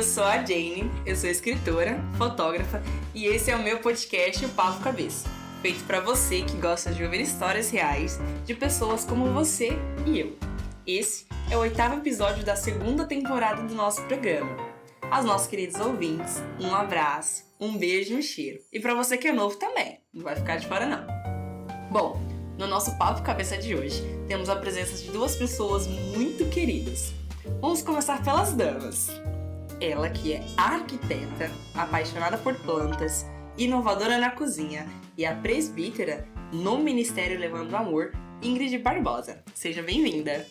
Eu sou a Jane, eu sou escritora, fotógrafa e esse é o meu podcast, o Papo Cabeça, feito para você que gosta de ouvir histórias reais de pessoas como você e eu. Esse é o 8º episódio da 2ª temporada do nosso programa. Aos nossos queridos ouvintes, um abraço, um beijo e um cheiro. E para você que é novo também, não vai ficar de fora não. Bom, no nosso Papo Cabeça de hoje, temos a presença de 2 pessoas muito queridas. Vamos começar pelas damas. Ela que é arquiteta, apaixonada por plantas, inovadora na cozinha e a presbítera no Ministério Levando Amor, Ingrid Barbosa. Seja bem-vinda!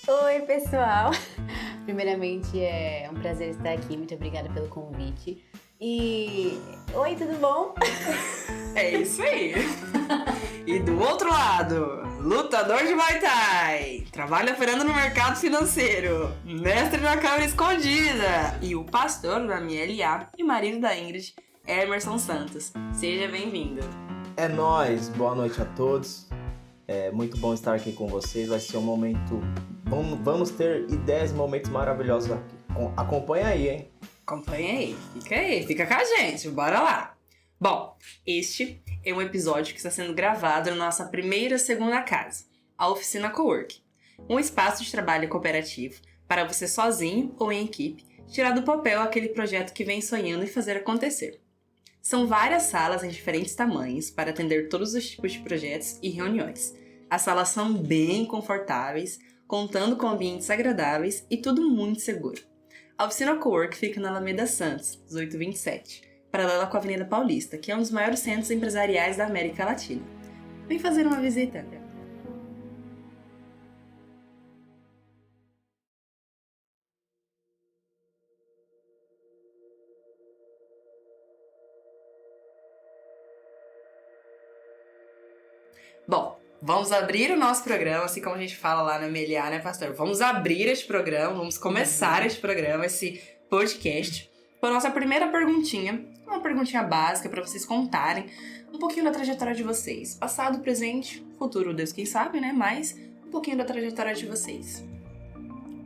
Oi, pessoal! Primeiramente, é um prazer estar aqui. Muito obrigada pelo convite. E... Oi, tudo bom? É isso aí! E do outro lado, lutador de Muay Thai, trabalha operando no mercado financeiro, mestre na câmera escondida e o pastor da MLA e marido da Ingrid, Emerson Santos. Seja bem-vindo. É nóis, boa noite a todos. É muito bom estar aqui com vocês. Vai ser um momento... Vamos ter ideias e momentos maravilhosos aqui. Acompanha aí, hein? Acompanha aí, fica com a gente, bora lá. Bom, este é um episódio que está sendo gravado na nossa primeira e segunda casa, a Oficina Cowork, um espaço de trabalho cooperativo para você sozinho ou em equipe tirar do papel aquele projeto que vem sonhando e fazer acontecer. São várias salas em diferentes tamanhos para atender todos os tipos de projetos e reuniões. As salas são bem confortáveis, contando com ambientes agradáveis e tudo muito seguro. A Oficina Cowork fica na Alameda Santos, 1827, paralela com a Avenida Paulista, que é um dos maiores centros empresariais da América Latina. Vem fazer uma visita. Bom, vamos abrir o nosso programa, assim como a gente fala lá na MLA, né, pastor? Vamos abrir este programa, vamos começar este programa, esse podcast, com a nossa primeira perguntinha, uma perguntinha básica para vocês contarem um pouquinho da trajetória de vocês. Passado, presente, futuro, Deus quem sabe, né? Mas um pouquinho da trajetória de vocês.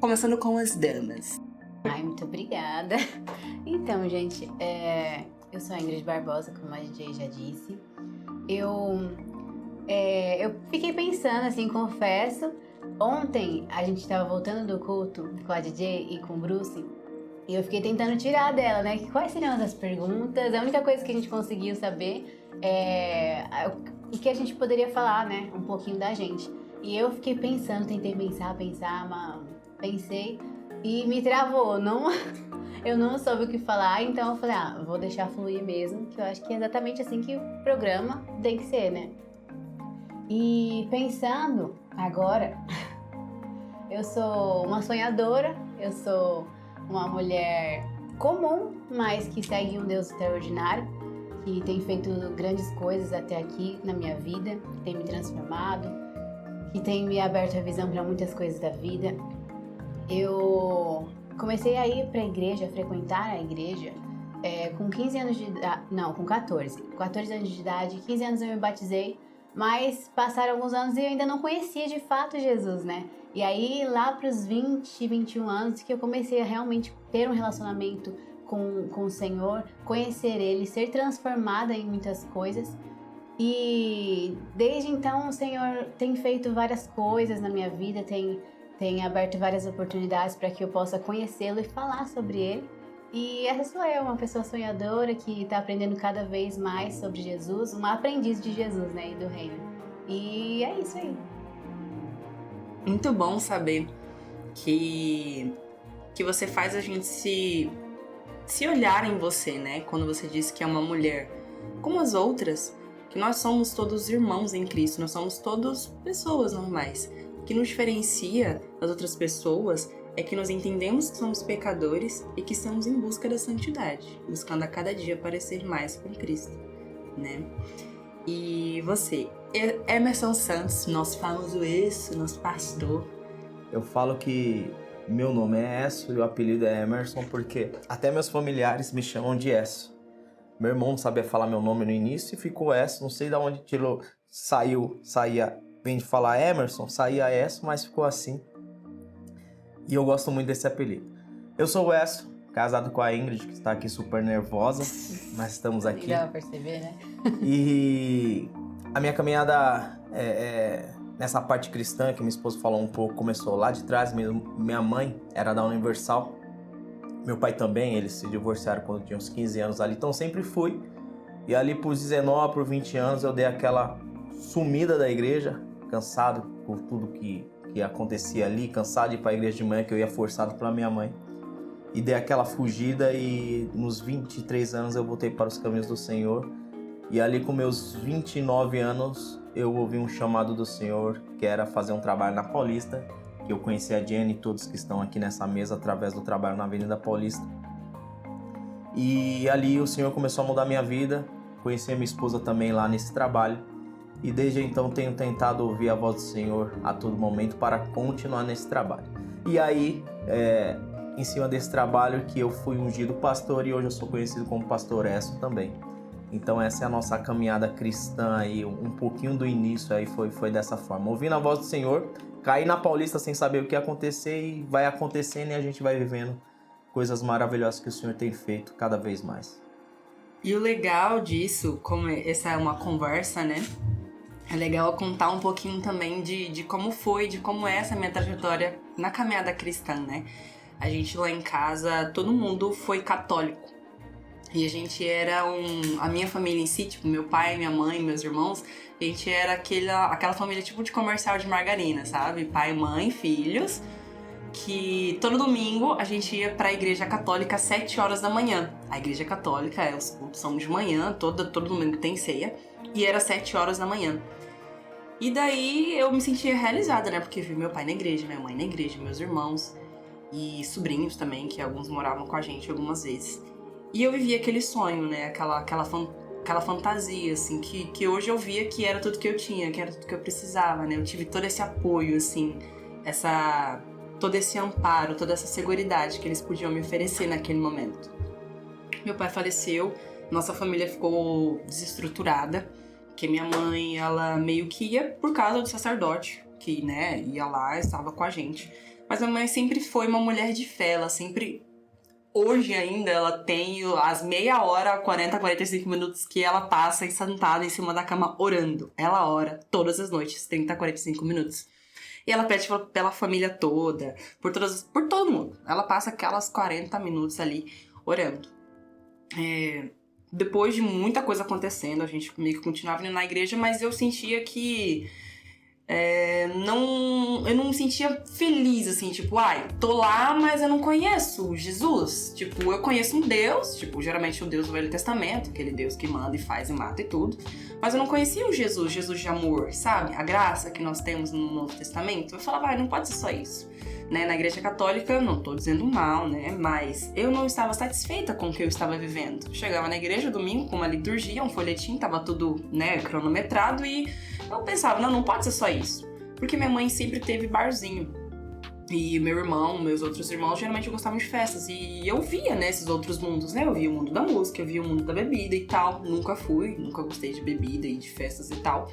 Começando com as damas. Ai, muito obrigada. Então, gente, eu sou a Ingrid Barbosa, como a DJ já disse. Eu fiquei pensando, assim, confesso. Ontem a gente tava voltando do culto com a DJ e com o Bruce. E eu fiquei tentando tirar dela, né? Quais seriam as perguntas? A única coisa que a gente conseguiu saber é o que a gente poderia falar, né? Um pouquinho da gente. E eu fiquei pensando, tentei pensar, mas pensei e me travou. Eu não soube o que falar, então eu falei, vou deixar fluir mesmo, que eu acho que é exatamente assim que o programa tem que ser, né? E pensando agora, eu sou uma sonhadora, eu sou uma mulher comum, mas que segue um Deus extraordinário, que tem feito grandes coisas até aqui na minha vida, que tem me transformado, que tem me aberto a visão para muitas coisas da vida. Eu comecei a ir para a igreja, a frequentar a igreja, com 15 anos de idade, não, com 14 anos de idade, 15 anos eu me batizei, mas passaram alguns anos e eu ainda não conhecia de fato Jesus, né? E aí, lá para os 20, 21 anos, que eu comecei a realmente ter um relacionamento com o Senhor, conhecer Ele, ser transformada em muitas coisas. E desde então, o Senhor tem feito várias coisas na minha vida, tem aberto várias oportunidades para que eu possa conhecê-lo e falar sobre Ele. E essa sou eu, uma pessoa sonhadora que está aprendendo cada vez mais sobre Jesus, uma aprendiz de Jesus, né, e do Reino. E é isso aí. Muito bom saber que você faz a gente se olhar em você, né? Quando você diz que é uma mulher como as outras, que nós somos todos irmãos em Cristo, nós somos todos pessoas normais. O que nos diferencia das outras pessoas é que nós entendemos que somos pecadores e que estamos em busca da santidade, buscando a cada dia parecer mais com Cristo, né? E você, Emerson Santos, nosso famoso nosso pastor. Eu falo que meu nome é Esso e o apelido é Emerson porque até meus familiares me chamam de Esso. Meu irmão não sabia falar meu nome no início e ficou Esso, não sei de onde vem de falar Emerson, saía Esso, mas ficou assim. E eu gosto muito desse apelido. Eu sou o Esso, casado com a Ingrid, que está aqui super nervosa, mas estamos aqui. Dá pra perceber, né? E a minha caminhada nessa parte cristã, que minha esposa falou um pouco, começou lá de trás. Minha mãe era da Universal, meu pai também, eles se divorciaram quando eu tinha uns 15 anos ali, então sempre fui. E ali por 19, por 20 anos eu dei aquela sumida da igreja, cansado por tudo que acontecia ali, cansado de ir para a igreja de manhã, que eu ia forçado pela minha mãe. E dei aquela fugida e nos 23 anos eu voltei para os caminhos do Senhor. E ali com meus 29 anos eu ouvi um chamado do Senhor, que era fazer um trabalho na Paulista, que eu conheci a Jenny e todos que estão aqui nessa mesa através do trabalho na Avenida Paulista. E ali o Senhor começou a mudar minha vida, conheci a minha esposa também lá nesse trabalho. E desde então tenho tentado ouvir a voz do Senhor a todo momento para continuar nesse trabalho. E aí, em cima desse trabalho que eu fui ungido pastor e hoje eu sou conhecido como Pastor Esso também. Então essa é a nossa caminhada cristã aí, um pouquinho do início aí foi dessa forma. Ouvindo a voz do Senhor, caí na Paulista sem saber o que ia acontecer e vai acontecendo e a gente vai vivendo coisas maravilhosas que o Senhor tem feito cada vez mais. E o legal disso, como essa é uma conversa, né? É legal contar um pouquinho também de como foi, de como é essa minha trajetória na caminhada cristã, né? A gente lá em casa, todo mundo foi católico. E a gente era a minha família em si, tipo, meu pai, minha mãe, meus irmãos, a gente era aquela família tipo de comercial de margarina, sabe? Pai, mãe, filhos, que todo domingo a gente ia pra igreja católica às 7 horas da manhã. A igreja católica, os cultos são de manhã, todo domingo tem ceia, e era 7 horas da manhã. E daí eu me sentia realizada, né? Porque vi meu pai na igreja, minha mãe na igreja, meus irmãos e sobrinhos também, que alguns moravam com a gente algumas vezes. E eu vivia aquele sonho, né? Aquela fantasia, assim, que hoje eu via que era tudo que eu tinha, que era tudo que eu precisava, né? Eu tive todo esse apoio, assim, todo esse amparo, toda essa seguridade que eles podiam me oferecer naquele momento. Meu pai faleceu, nossa família ficou desestruturada, porque minha mãe, ela meio que ia por causa do sacerdote, que, né, ia lá, estava com a gente. Mas minha mãe sempre foi uma mulher de fé, ela sempre... Hoje ainda ela tem as meia hora, 40, 45 minutos que ela passa sentada em cima da cama orando. Ela ora todas as noites, 30, 45 minutos. E ela pede pela família toda, por todo mundo. Ela passa aquelas 40 minutos ali orando. Depois de muita coisa acontecendo, a gente meio que continuava indo na igreja, mas eu sentia que... eu não me sentia feliz, assim, tipo, tô lá, mas eu não conheço Jesus. Tipo, eu conheço um Deus, tipo, geralmente o Deus do Velho Testamento, aquele Deus que manda e faz e mata e tudo. Mas eu não conhecia o Jesus de amor, sabe? A graça que nós temos no Novo Testamento. Eu falava, não pode ser só isso. Né? Na Igreja Católica, não tô dizendo mal, né? Mas eu não estava satisfeita com o que eu estava vivendo. Chegava na igreja domingo com uma liturgia, um folhetim, tava tudo, né, cronometrado e eu pensava, não pode ser só isso. Porque minha mãe sempre teve barzinho. E meu irmão, meus outros irmãos, geralmente gostavam de festas. E eu via, né, esses outros mundos, né? Eu via o mundo da música, eu via o mundo da bebida e tal. Nunca gostei de bebida e de festas e tal.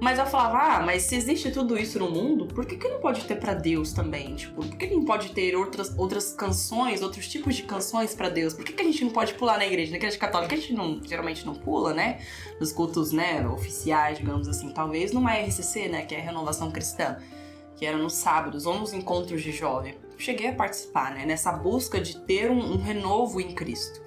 Mas eu falava, mas se existe tudo isso no mundo, por que não pode ter pra Deus também? Tipo, por que não pode ter outras canções, outros tipos de canções pra Deus? Por que a gente não pode pular na igreja? Na igreja católica a gente geralmente não pula, né? Nos cultos, né, oficiais, digamos assim. Talvez numa RCC, né, que é a Renovação Cristã, que era nos sábados ou nos encontros de jovem. Cheguei a participar, né, nessa busca de ter um renovo em Cristo.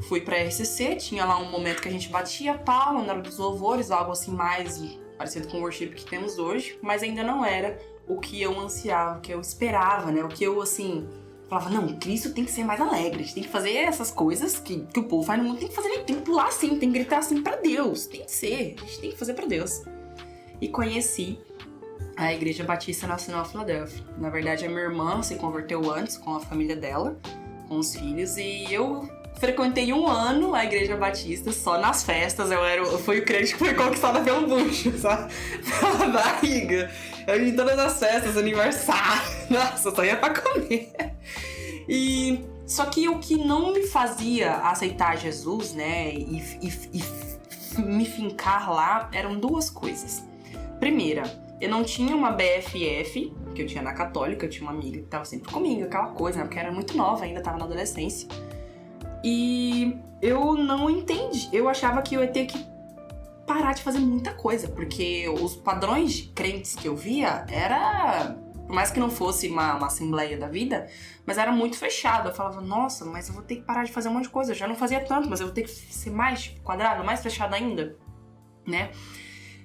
Fui pra RCC, tinha lá um momento que a gente batia palma na hora dos louvores, algo assim mais parecido com o worship que temos hoje, mas ainda não era o que eu ansiava, o que eu esperava, né? O que eu, assim, falava, não, Cristo tem que ser mais alegre, a gente tem que fazer essas coisas que o povo faz no mundo, tem que fazer, tem que pular assim, tem que gritar assim pra Deus, tem que ser, a gente tem que fazer pra Deus. E conheci a Igreja Batista Nacional Filadélfia. Na verdade, a minha irmã se converteu antes com a família dela, com os filhos, e eu frequentei 1 ano a Igreja Batista, só nas festas. Eu fui o crente que foi conquistada pelo bucho, sabe? Pela barriga. Eu ia em todas as festas, aniversário. Nossa, eu só ia pra comer. E só que o que não me fazia aceitar Jesus, né, e me fincar lá, eram 2 coisas. Primeira, Eu não tinha uma BFF, que eu tinha na católica, eu tinha uma amiga que tava sempre comigo, aquela coisa, né? Porque eu era muito nova ainda, tava na adolescência. E eu não entendi. Eu achava que eu ia ter que parar de fazer muita coisa, porque os padrões de crentes que eu via era... Por mais que não fosse uma assembleia da vida, mas era muito fechado. Eu falava, nossa, mas eu vou ter que parar de fazer um monte de coisa. Eu já não fazia tanto, mas eu vou ter que ser mais quadrado, mais fechado ainda, né?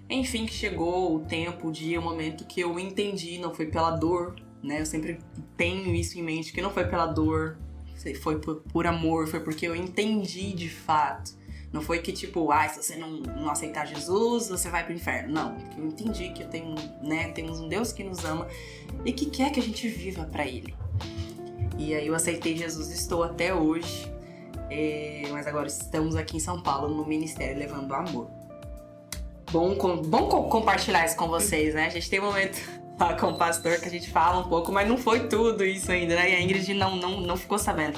Enfim, chegou o tempo, o dia, o momento que eu entendi, não foi pela dor, né? Eu sempre tenho isso em mente, que não foi pela dor, foi por amor, foi porque eu entendi de fato. Não foi que tipo, se você não aceitar Jesus, você vai pro inferno. Não, porque eu entendi que eu tenho, né, temos um Deus que nos ama e que quer que a gente viva pra Ele. E aí eu aceitei Jesus e estou até hoje, mas agora estamos aqui em São Paulo, no ministério Levando Amor. Bom compartilhar isso com vocês, né? A gente tem um momento lá com o pastor que a gente fala um pouco, mas não foi tudo isso ainda, né? E a Ingrid não ficou sabendo.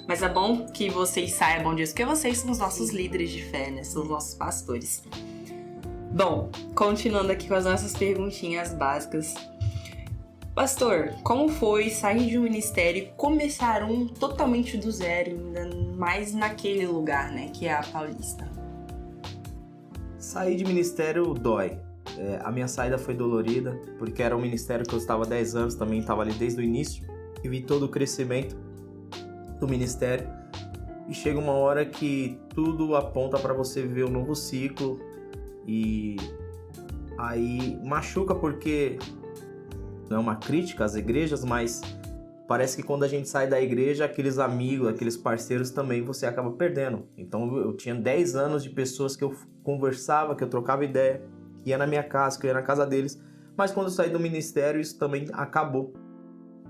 Mas é bom que vocês saibam disso, porque vocês são os nossos líderes de fé, né? São os nossos pastores. Bom, continuando aqui com as nossas perguntinhas básicas. Pastor, como foi sair de um ministério e começar um totalmente do zero, ainda mais naquele lugar, né? Que é a Paulista. Sair de ministério dói. A minha saída foi dolorida, porque era um ministério que eu estava há 10 anos, também estava ali desde o início, e vi todo o crescimento do ministério. E chega uma hora que tudo aponta para você viver um novo ciclo, e aí machuca, porque não é uma crítica às igrejas, mas parece que quando a gente sai da igreja, aqueles amigos, aqueles parceiros também você acaba perdendo. Então eu tinha 10 anos de pessoas que eu conversava, que eu trocava ideia, que ia na minha casa, que eu ia na casa deles, mas quando eu saí do ministério isso também acabou.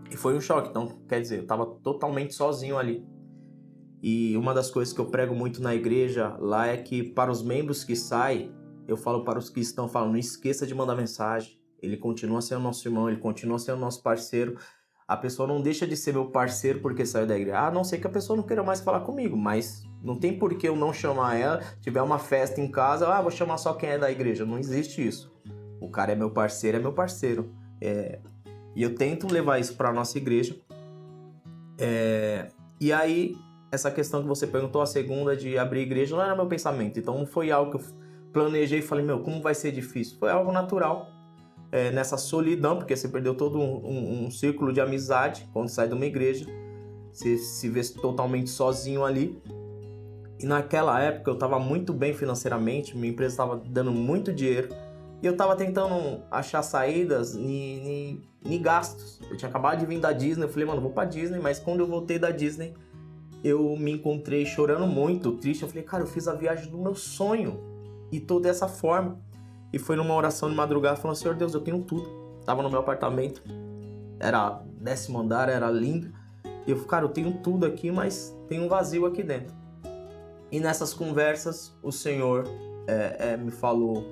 E foi um choque, então quer dizer, eu estava totalmente sozinho ali. E uma das coisas que eu prego muito na igreja lá é que para os membros que saem, eu falo para os que estão, falo, não esqueça de mandar mensagem. Ele continua sendo nosso irmão, ele continua sendo nosso parceiro. A pessoa não deixa de ser meu parceiro porque saiu da igreja. A não ser que a pessoa não queira mais falar comigo, mas não tem por que eu não chamar ela. Tiver uma festa em casa, vou chamar só quem é da igreja. Não existe isso. O cara é meu parceiro, é meu parceiro. E eu tento levar isso para a nossa igreja. E aí, essa questão que você perguntou, a segunda de abrir igreja, não era meu pensamento. Então não foi algo que eu planejei e falei, como vai ser difícil? Foi algo natural. Nessa solidão, porque você perdeu todo um círculo de amizade quando sai de uma igreja. Você se vê totalmente sozinho ali. E naquela época eu estava muito bem financeiramente, minha empresa estava dando muito dinheiro. E eu estava tentando achar saídas em gastos. Eu tinha acabado de vir da Disney, eu falei, vou pra Disney. Mas quando eu voltei da Disney, eu me encontrei chorando muito, triste. Eu falei, cara, eu fiz a viagem do meu sonho e tô dessa forma. E foi numa oração de madrugada, falando, Senhor Deus, eu tenho tudo. Tava no meu apartamento, era 10º andar, era lindo. E eu falei, cara, eu tenho tudo aqui, mas tem um vazio aqui dentro. E nessas conversas, o Senhor me falou,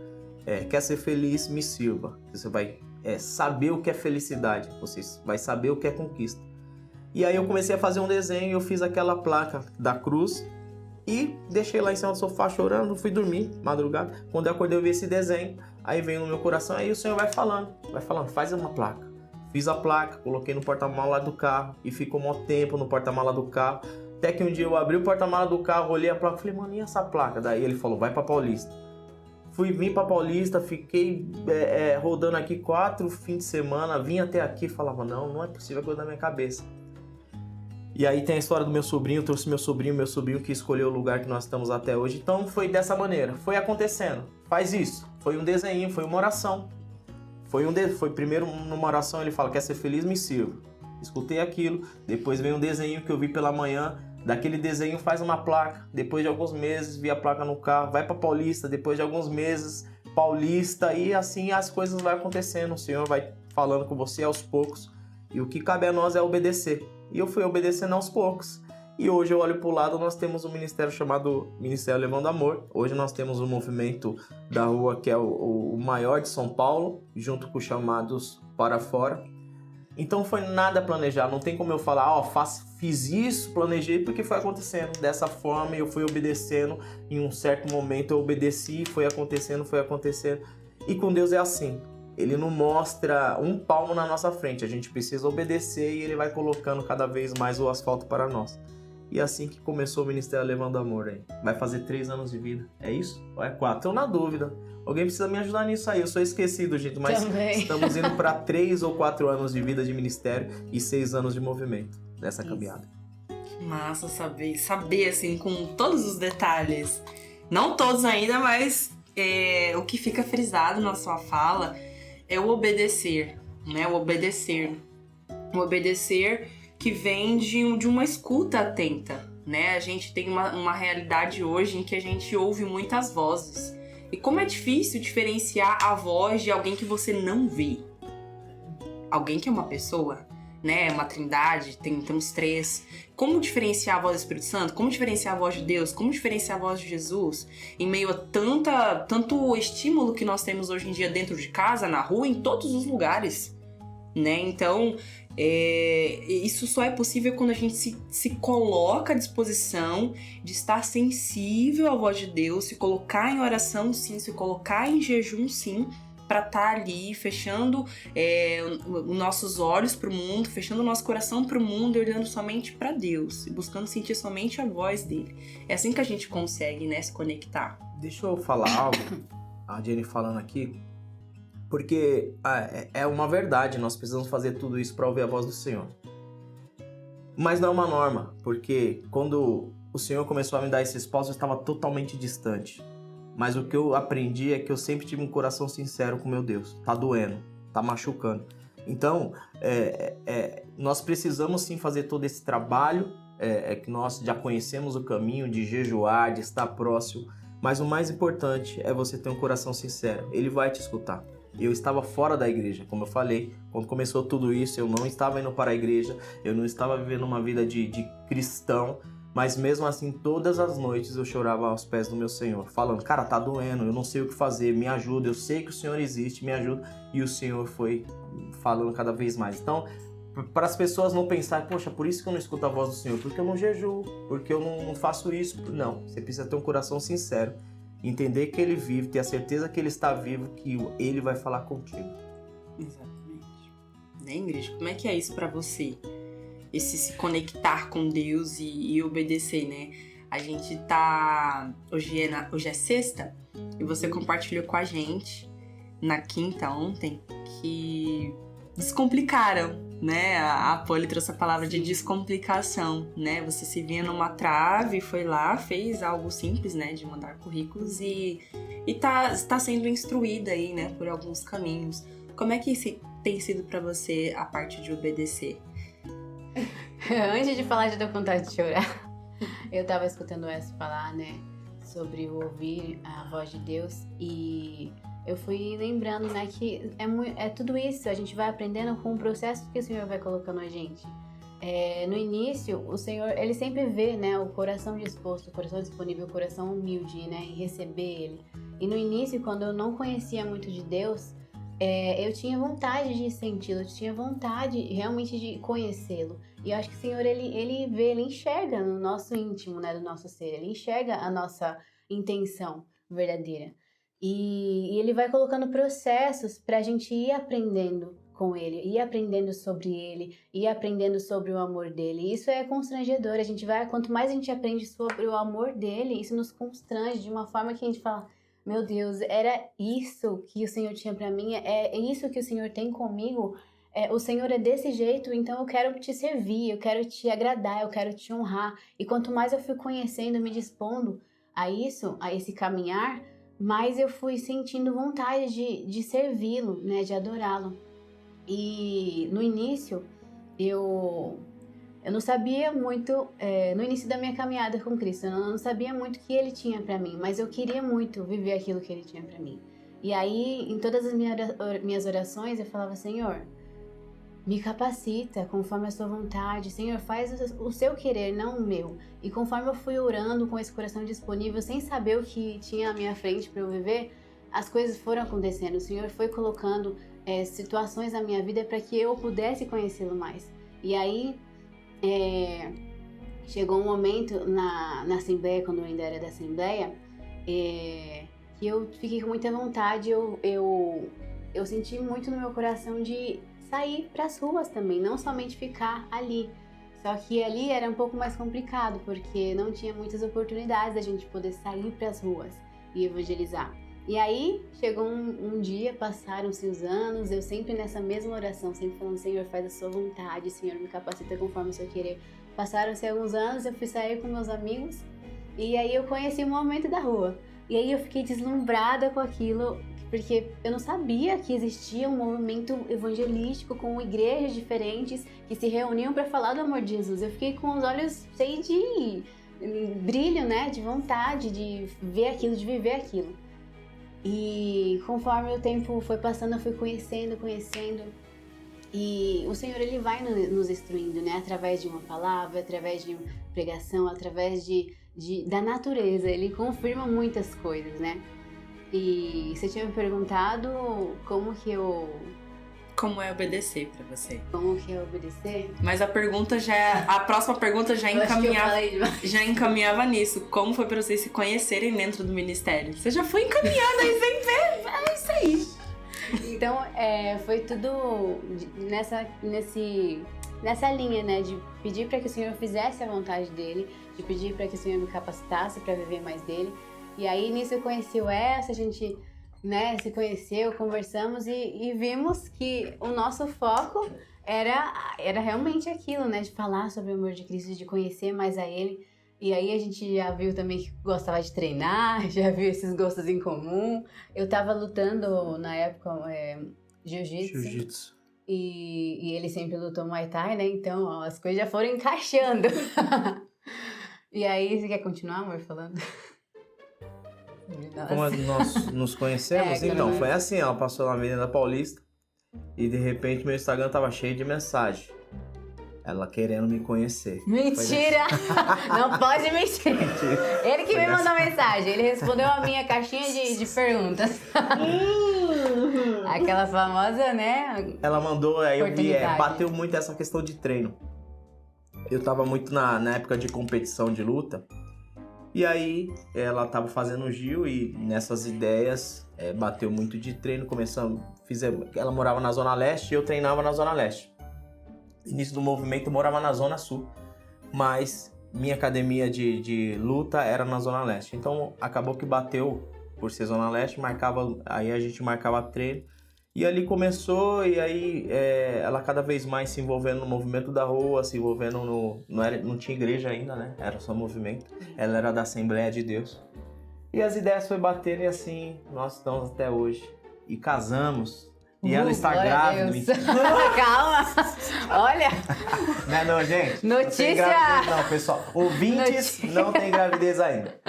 quer ser feliz, me sirva. Você vai saber o que é felicidade, você vai saber o que é conquista. E aí eu comecei a fazer um desenho, eu fiz aquela placa da cruz e deixei lá em cima do sofá chorando, fui dormir, madrugada. Quando eu acordei eu vi esse desenho, aí veio no meu coração, aí o Senhor vai falando, faz uma placa. Fiz a placa, coloquei no porta-mala do carro e ficou um tempo no porta-mala do carro. Até que um dia eu abri o porta-mala do carro, olhei a placa e falei, e essa placa? Daí ele falou, vai pra Paulista. Vim pra Paulista, fiquei rodando aqui 4 fins de semana, vim até aqui e falava, não é possível, é coisa da minha cabeça. E aí tem a história do meu sobrinho, eu trouxe meu sobrinho que escolheu o lugar que nós estamos até hoje. Então foi dessa maneira, foi acontecendo, faz isso. Foi um desenho, foi uma oração. Foi primeiro numa oração, ele fala, quer ser feliz, me sirva. Escutei aquilo, depois veio um desenho que eu vi pela manhã, daquele desenho faz uma placa. Depois de alguns meses, vi a placa no carro, vai para Paulista, depois de alguns meses, Paulista, e assim as coisas vão acontecendo. O Senhor vai falando com você aos poucos, e o que cabe a nós é obedecer. E eu fui obedecendo aos poucos. E hoje eu olho para o lado, nós temos um ministério chamado Ministério Levando Amor. Hoje nós temos um movimento da rua que é o maior de São Paulo, junto com os chamados Para Fora. Então foi nada planejado, não tem como eu falar, fiz isso, planejei, porque foi acontecendo. Dessa forma eu fui obedecendo, em um certo momento eu obedeci, foi acontecendo. E com Deus é assim. ele não mostra um palmo na nossa frente. A gente precisa obedecer e ele vai colocando cada vez mais o asfalto para nós. E assim que começou o Ministério Levando Amor aí. Vai fazer 3 anos de vida. É isso? Ou é 4? Tô na dúvida. Alguém precisa me ajudar nisso aí. Eu sou esquecido, gente. Mas Também. estamos indo para 3 ou 4 anos de vida de ministério e 6 anos de movimento dessa caminhada. Massa saber assim, com todos os detalhes. Não todos ainda, mas o que fica frisado na sua fala é o obedecer, né? O obedecer que vem de uma escuta atenta, né? A gente tem uma realidade hoje em que a gente ouve muitas vozes. E como é difícil diferenciar a voz de alguém que você não vê. Alguém que é uma pessoa, né? Uma trindade, temos 3. Como diferenciar a voz do Espírito Santo? Como diferenciar a voz de Deus? Como diferenciar a voz de Jesus? Em meio a tanto estímulo que nós temos hoje em dia dentro de casa, na rua, em todos os lugares, né? Então, isso só é possível quando a gente se coloca à disposição de estar sensível à voz de Deus, se colocar em oração, sim, se colocar em jejum, sim, para estar ali fechando os nossos olhos para o mundo, fechando o nosso coração para o mundo e olhando somente para Deus, e buscando sentir somente a voz dele. É assim que a gente consegue, né, se conectar. Deixa eu falar algo, a Jenny falando aqui, porque é uma verdade, nós precisamos fazer tudo isso para ouvir a voz do Senhor. Mas não é uma norma, porque quando o Senhor começou a me dar esse espaço, eu estava totalmente distante. Mas o que eu aprendi é que eu sempre tive um coração sincero com meu Deus. Tá doendo, tá machucando. Então, nós precisamos sim fazer todo esse trabalho, que nós já conhecemos o caminho de jejuar, de estar próximo. Mas o mais importante é você ter um coração sincero. Ele vai te escutar. Eu estava fora da igreja, como eu falei. Quando começou tudo isso, eu não estava indo para a igreja. Eu não estava vivendo uma vida de cristão. Mas mesmo assim, todas as noites eu chorava aos pés do meu Senhor, falando, cara, tá doendo, eu não sei o que fazer, me ajuda, eu sei que o Senhor existe, me ajuda. E o Senhor foi falando cada vez mais. Então, para as pessoas não pensarem, poxa, por isso que eu não escuto a voz do Senhor, porque eu não jejuo, porque eu não faço isso. Não, você precisa ter um coração sincero, entender que Ele vive, ter a certeza que Ele está vivo, que Ele vai falar contigo. Exatamente. Né, Ingrid? Como é que é isso para você? Esse se conectar com Deus e obedecer, né? A gente tá... Hoje é sexta, e você compartilhou com a gente, na quinta, ontem, que descomplicaram, né? A Polly trouxe a palavra de descomplicação, né? Você se via numa trave, foi lá, fez algo simples, né? De mandar currículos e tá sendo instruída aí, né? Por alguns caminhos. Como é que tem sido para você a parte de obedecer? Antes de falar, já deu vontade de chorar. Eu tava escutando o Wes falar, né, sobre o ouvir a voz de Deus, e eu fui lembrando, né, que é tudo isso, a gente vai aprendendo com o processo que o Senhor vai colocando a gente. No início, o Senhor, Ele sempre vê, né, o coração disposto, o coração disponível, o coração humilde, né, em receber Ele. E no início, quando eu não conhecia muito de Deus, eu tinha vontade de senti-lo, eu tinha vontade realmente de conhecê-lo. E eu acho que o Senhor, ele vê, Ele enxerga no nosso íntimo, né, do nosso ser, Ele enxerga a nossa intenção verdadeira. E Ele vai colocando processos pra gente ir aprendendo com Ele, ir aprendendo sobre Ele, ir aprendendo sobre o amor dEle. E isso é constrangedor, quanto mais a gente aprende sobre o amor dEle, isso nos constrange de uma forma que a gente fala, meu Deus, era isso que o Senhor tinha pra mim, é isso que o Senhor tem comigo, o Senhor é desse jeito, então eu quero te servir, eu quero te agradar, eu quero te honrar. E quanto mais eu fui conhecendo, me dispondo a isso, a esse caminhar, mais eu fui sentindo vontade de servi-lo, né, de adorá-lo. E no início, eu não sabia muito, no início da minha caminhada com Cristo, eu não sabia muito o que Ele tinha pra mim, mas eu queria muito viver aquilo que Ele tinha pra mim. E aí, em todas as minhas orações, eu falava, Senhor, me capacita conforme a sua vontade, Senhor, faz o seu querer, não o meu. E conforme eu fui orando com esse coração disponível, sem saber o que tinha à minha frente para eu viver, as coisas foram acontecendo. O Senhor foi colocando situações na minha vida para que eu pudesse conhecê-lo mais. E aí, chegou um momento na Assembleia, quando eu ainda era da Assembleia, que eu fiquei com muita vontade, eu eu senti muito no meu coração de sair para as ruas também, não somente ficar ali. Só que ali era um pouco mais complicado, porque não tinha muitas oportunidades da gente poder sair para as ruas e evangelizar. E aí, chegou um dia, passaram-se os anos, eu sempre nessa mesma oração, sempre falando, Senhor, faz a sua vontade, Senhor, me capacita conforme o Senhor querer. Passaram-se alguns anos, eu fui sair com meus amigos, e aí eu conheci o movimento da rua. E aí eu fiquei deslumbrada com aquilo, porque eu não sabia que existia um movimento evangelístico com igrejas diferentes que se reuniam para falar do amor de Jesus. Eu fiquei com os olhos cheios de brilho, né, de vontade de ver aquilo, de viver aquilo. E conforme o tempo foi passando, eu fui conhecendo. E o Senhor, Ele vai nos instruindo, né? Através de uma palavra, através de pregação, através da natureza. Ele confirma muitas coisas, né? E você tinha me perguntado como é obedecer pra você? Como que é obedecer? Mas a próxima pergunta já encaminhava nisso. Como foi pra vocês se conhecerem dentro do ministério? Você já foi encaminhando aí sem ver, é isso aí. Então, foi tudo nessa linha, né? De pedir pra que o Senhor fizesse a vontade dele, de pedir pra que o Senhor me capacitasse pra viver mais dele. E aí, nisso eu conheci o Essa, a gente... né, se conheceu, conversamos e vimos que o nosso foco era realmente aquilo, né, de falar sobre o amor de Cristo, de conhecer mais a Ele. E aí a gente já viu também que gostava de treinar, já viu esses gostos em comum. Eu tava lutando na época jiu-jitsu. E ele sempre lutou Muay Thai, né, então ó, as coisas já foram encaixando. E aí, você quer continuar, amor, falando? Nossa. Como nós nos conhecemos, então, foi assim, ela passou na Avenida Paulista e de repente meu Instagram tava cheio de mensagem. Ela querendo me conhecer. Mentira! Não pode mentir. Ele que me mandou mensagem, ele respondeu a minha caixinha de perguntas. Aquela famosa, né? Ela mandou, aí eu vi, bateu muito essa questão de treino. Eu tava muito na época de competição de luta. E aí, ela tava fazendo Gil e nessas ideias, bateu muito de treino, ela morava na Zona Leste e eu treinava na Zona Leste. Início do movimento, eu morava na Zona Sul, mas minha academia de luta era na Zona Leste. Então, acabou que bateu por ser Zona Leste, aí a gente marcava treino. E ali começou, e aí ela cada vez mais se envolvendo no movimento da rua, se envolvendo não tinha igreja ainda, né? Era só movimento. Ela era da Assembleia de Deus. E as ideias foi batendo e assim, nós estamos até hoje. E casamos. E ela está grávida. Calma! Olha! Não, gente. Notícia! Não, pessoal. Ouvintes, não tem gravidez ainda.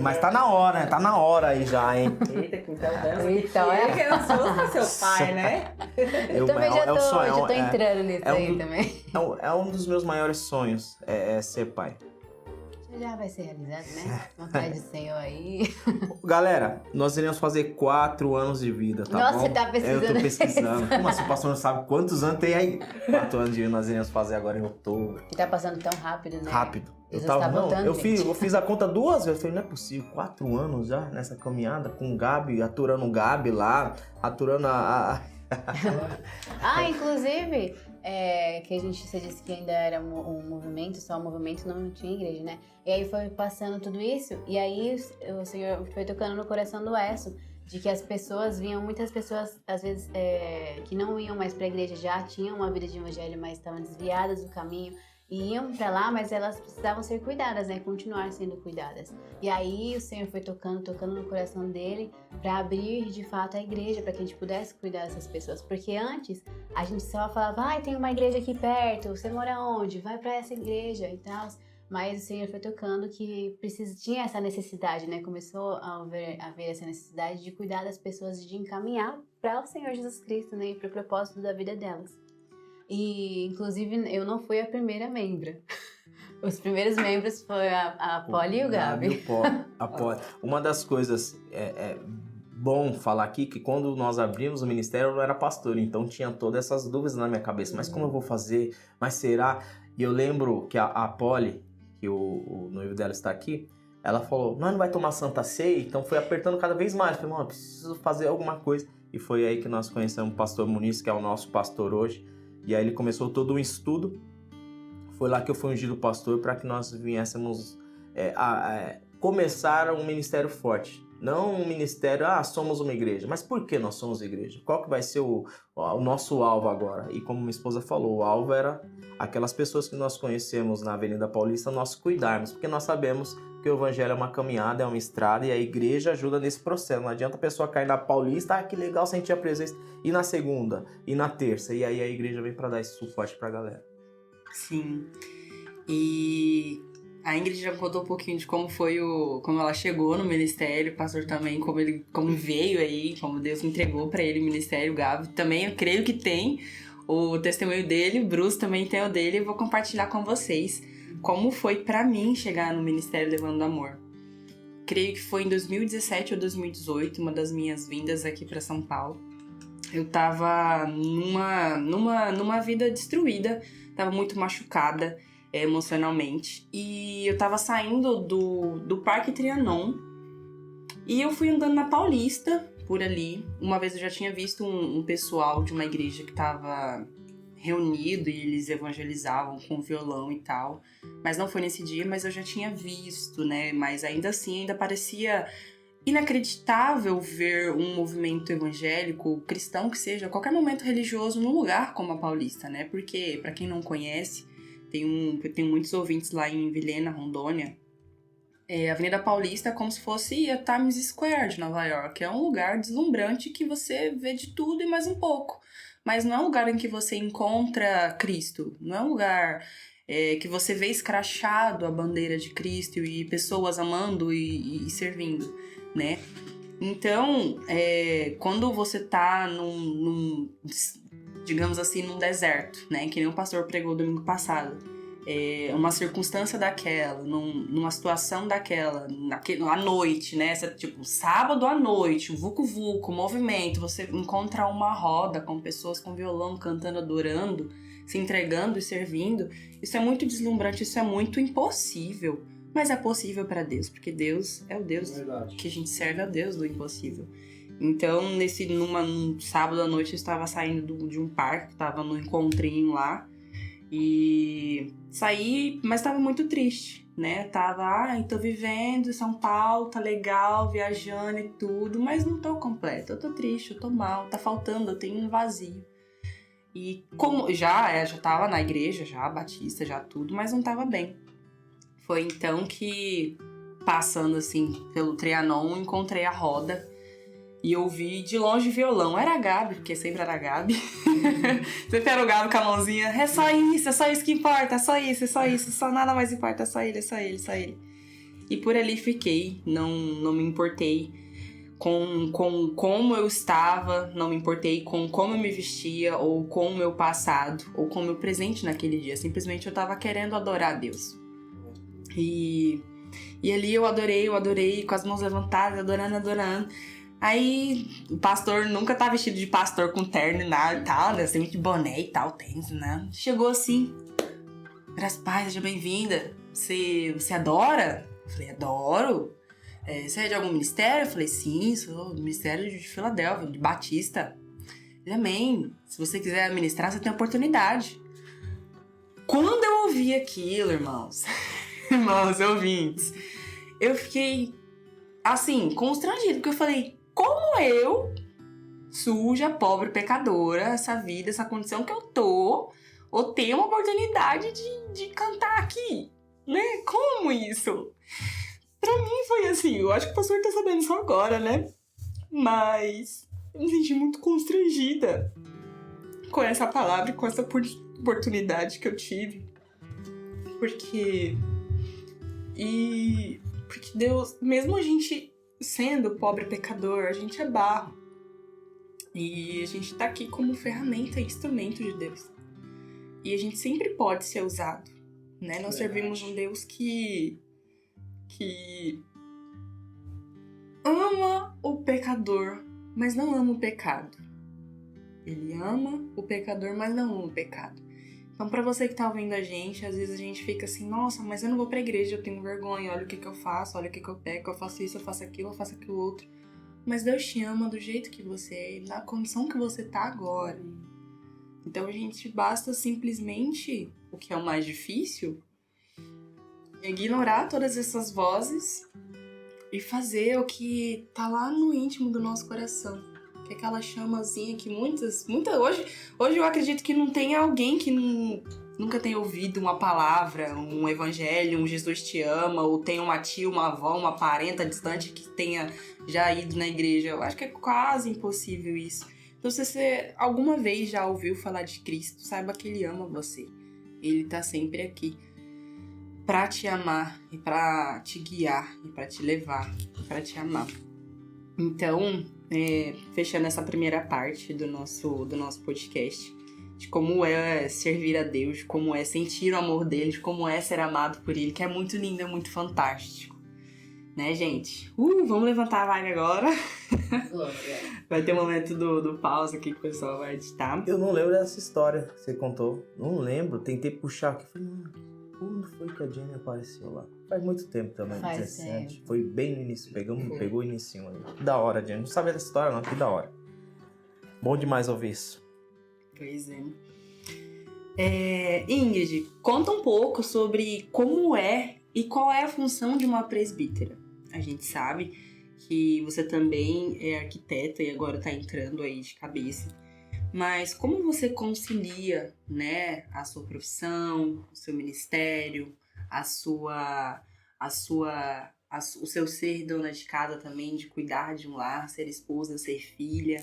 Mas tá na hora, né? Tá na hora aí já, hein? Eita, que então Então que eu sou seu pai, né? Eu também já tô entrando nisso aí também. É um dos meus maiores sonhos, é ser pai. Já vai ser realizado, né? Vontade do Senhor aí. Galera, nós iremos fazer 4 anos de vida, tá Nossa, bom? você tá pesquisando. Eu tô pesquisando. Como assim, o pastor não sabe quantos anos tem aí? 4 anos de vida nós iremos fazer agora em outubro. Que tá passando tão rápido, né? Rápido. Eu fiz a conta 2 vezes. Eu falei, não é possível, 4 anos já nessa caminhada com o Gabi, aturando o Gabi lá, aturando inclusive, que você disse que ainda era um movimento, só um movimento, não tinha igreja, né? E aí foi passando tudo isso, e aí o Senhor foi tocando no coração do Esso, de que as pessoas muitas pessoas, às vezes, que não iam mais pra igreja, já tinham uma vida de evangelho, mas estavam desviadas do caminho, e iam pra lá, mas elas precisavam ser cuidadas, né? Continuar sendo cuidadas. E aí o Senhor foi tocando no coração dele pra abrir de fato a igreja, pra que a gente pudesse cuidar dessas pessoas. Porque antes a gente só falava, tem uma igreja aqui perto, você mora onde? Vai pra essa igreja e tal. Mas o Senhor foi tocando que tinha essa necessidade, né? Começou a haver essa necessidade de cuidar das pessoas, de encaminhar para o Senhor Jesus Cristo, né? E para o propósito da vida delas. E, inclusive, eu não fui a primeira membra. Os primeiros membros foi a Polly e o Gabi. A Polly. Uma das coisas bom falar aqui que quando nós abrimos o ministério eu não era pastor, então tinha todas essas dúvidas na minha cabeça. Mas como eu vou fazer? Mas será? E eu lembro que a Polly, que o noivo dela está aqui, ela falou, nós não vai tomar Santa Ceia? Então foi apertando cada vez mais. Eu falei, mano, eu preciso fazer alguma coisa. e foi aí que nós conhecemos o pastor Muniz, que é o nosso pastor hoje. E aí ele começou todo um estudo. Foi lá que eu fui ungido pastor para que nós viéssemos começar um ministério forte. Não um ministério, somos uma igreja. Mas por que nós somos igreja? Qual que vai ser o nosso alvo agora? E como minha esposa falou, o alvo era aquelas pessoas que nós conhecemos na Avenida Paulista, nós cuidarmos. Porque nós sabemos que o evangelho é uma caminhada, é uma estrada, e a igreja ajuda nesse processo. Não adianta a pessoa cair na Paulista, que legal sentir a presença, e na segunda, e na terça. E aí a igreja vem para dar esse suporte pra galera. Sim. E a Ingrid já contou um pouquinho de como ela chegou no ministério, o pastor também, como veio aí, como Deus entregou para ele o ministério, o Gabi também, eu creio que tem o testemunho dele, o Bruce também tem o dele, eu vou compartilhar com vocês como foi para mim chegar no ministério Levando Amor. Creio que foi em 2017 ou 2018, uma das minhas vindas aqui para São Paulo. Eu tava numa vida destruída, tava muito machucada emocionalmente. E eu tava saindo do Parque Trianon e eu fui andando na Paulista, por ali. Uma vez eu já tinha visto um pessoal de uma igreja que tava reunido e eles evangelizavam com violão e tal. Mas não foi nesse dia, mas eu já tinha visto, né? Mas ainda assim, ainda parecia inacreditável ver um movimento evangélico, cristão que seja, qualquer momento religioso num lugar como a Paulista, né? Porque, pra quem não conhece, tem muitos ouvintes lá em Vilhena, Rondônia. A Avenida Paulista é como se fosse a Times Square de Nova York. É um lugar deslumbrante que você vê de tudo e mais um pouco. Mas não é um lugar em que você encontra Cristo. Não é um lugar que você vê escrachado a bandeira de Cristo e pessoas amando e servindo, né? Então, quando você tá digamos assim, num deserto, né? Que nem o pastor pregou domingo passado. Uma circunstância daquela, numa situação daquela, à noite, né? Tipo, sábado à noite, um vucu-vucu, movimento, você encontra uma roda com pessoas com violão cantando, adorando, se entregando e servindo. Isso é muito deslumbrante, isso é muito impossível. Mas é possível para Deus, porque Deus é o Deus que a gente serve, é o Deus do impossível. Então, num sábado à noite, eu estava saindo de um parque, estava no encontrinho lá, e saí, mas estava muito triste, né? Tô vivendo em São Paulo, tá legal, viajando e tudo, mas não tô completa, eu tô triste, eu tô mal, tá faltando, eu tenho um vazio. E como já tava na igreja, já batista, já tudo, mas não tava bem. Foi então que, passando assim pelo Trianon, encontrei a roda e ouvi de longe violão. Era a Gabi, porque sempre era a Gabi. Sempre era o Gabi com a mãozinha. É só isso que importa, é só isso, só nada mais importa, é só ele. E por ali fiquei, não me importei com como eu estava, não me importei com como eu me vestia, ou com o meu passado, ou com o meu presente naquele dia. Simplesmente eu tava querendo adorar a Deus. E ali eu adorei, com as mãos levantadas, adorando. Aí o pastor nunca tá vestido de pastor com terno e nada e tal, né? Sempre de boné e tal, tênis, né? Chegou assim, graças a Deus, seja bem-vinda. Você adora? Eu falei, adoro. Você é de algum ministério? Eu falei, sim, sou do ministério de Filadélfia, de Batista. Ele, amém. Se você quiser ministrar, você tem oportunidade. Quando eu ouvi aquilo, irmãos ouvintes, eu fiquei, assim, constrangido, porque eu falei, como eu, suja, pobre, pecadora, essa vida, essa condição que eu tô, ou ter uma oportunidade de cantar aqui, né? Como isso? Pra mim foi assim, eu acho que o pastor tá sabendo só agora, né? Mas eu me senti muito constrangida com essa palavra e com essa oportunidade que eu tive. Porque Deus, mesmo a gente sendo pobre pecador, a gente é barro. E a gente tá aqui como ferramenta e instrumento de Deus. E a gente sempre pode ser usado, né? Nós servimos um Deus que ama o pecador, mas não ama o pecado. Ele ama o pecador, mas não ama o pecado. Então, pra você que tá ouvindo a gente, às vezes a gente fica assim, nossa, mas eu não vou pra igreja, eu tenho vergonha, olha o que eu faço, olha o que eu peco, eu faço isso, eu faço aquilo outro. Mas Deus te ama do jeito que você é, na condição que você tá agora. Então, gente, basta simplesmente, o que é o mais difícil, ignorar todas essas vozes e fazer o que tá lá no íntimo do nosso coração. Que é aquela chamazinha que hoje eu acredito que não tem alguém que nunca tenha ouvido uma palavra, um evangelho, um Jesus te ama, ou tem uma tia, uma avó, uma parenta distante que tenha já ido na igreja. Eu acho que é quase impossível isso. Então, se você alguma vez já ouviu falar de Cristo, saiba que Ele ama você. Ele tá sempre aqui pra te amar e pra te guiar e pra te levar e pra te amar. Então, fechando essa primeira parte do nosso podcast, de como é servir a Deus, de como é sentir o amor dele, de como é ser amado por ele, que é muito lindo, é muito fantástico. Né, gente? Vamos levantar a vibe agora. Vai ter um momento do pause aqui que o pessoal vai editar. Eu não lembro dessa história que você contou. Não lembro. Tentei puxar aqui. Falei, quando foi que a Jenny apareceu lá? Faz muito tempo também. Faz 17. Foi bem no início. Pegou o inicinho ali. Que da hora, Jenny. Não sabia dessa história, não. Que da hora. Bom demais ouvir isso. Pois é. Ingrid, conta um pouco sobre como é e qual é a função de uma presbítera. A gente sabe que você também é arquiteta e agora está entrando aí de cabeça. Mas como você concilia, né, a sua profissão, o seu ministério, o seu ser dona de casa também, de cuidar de um lar, ser esposa, ser filha?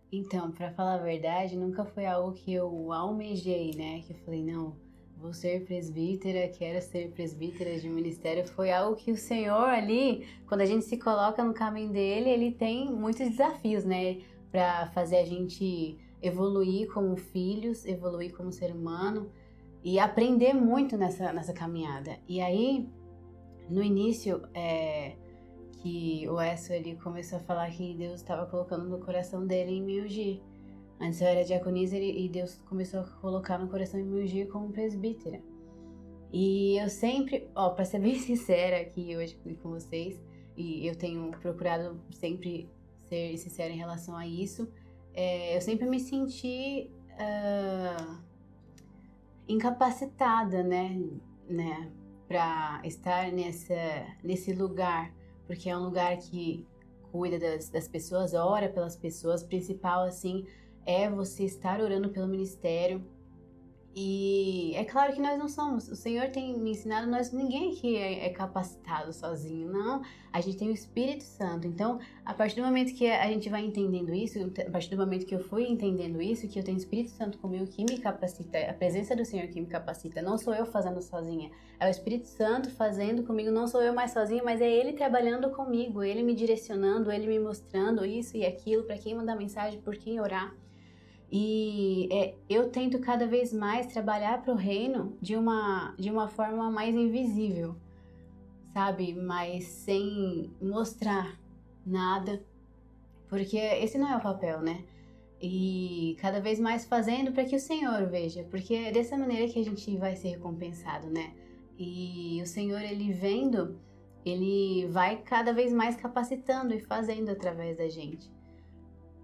Então, pra falar a verdade, nunca foi algo que eu almejei, né? Que eu falei, não, vou ser presbítera, quero ser presbítera de ministério. Foi algo que o Senhor ali, quando a gente se coloca no caminho dele, ele tem muitos desafios, né? Pra fazer a gente evoluir como filhos, evoluir como ser humano e aprender muito nessa caminhada. E aí, no início, que o Esso ele começou a falar que Deus estava colocando no coração dele em me ungir. Antes eu era diaconisa e Deus começou a colocar no coração em me ungir como presbítera. E eu sempre, pra ser bem sincera aqui hoje com vocês, e eu tenho procurado sempre ser sincera em relação a isso, eu sempre me senti incapacitada, né, para estar nesse lugar, porque é um lugar que cuida das pessoas, ora pelas pessoas, principal assim é você estar orando pelo ministério. E é claro que nós não somos, o Senhor tem me ensinado, ninguém aqui é capacitado sozinho, não, a gente tem o Espírito Santo. Então, a partir do momento que a gente vai entendendo isso, a partir do momento que eu fui entendendo isso, que eu tenho o Espírito Santo comigo que me capacita, a presença do Senhor que me capacita, não sou eu fazendo sozinha, é o Espírito Santo fazendo comigo, não sou eu mais sozinha, mas é Ele trabalhando comigo, Ele me direcionando, Ele me mostrando isso e aquilo, para quem mandar mensagem, por quem orar. E eu tento cada vez mais trabalhar para o reino de uma forma mais invisível, sabe? Mas sem mostrar nada, porque esse não é o papel, né? E cada vez mais fazendo para que o Senhor veja, porque é dessa maneira que a gente vai ser recompensado, né? E o Senhor, Ele vendo, Ele vai cada vez mais capacitando e fazendo através da gente.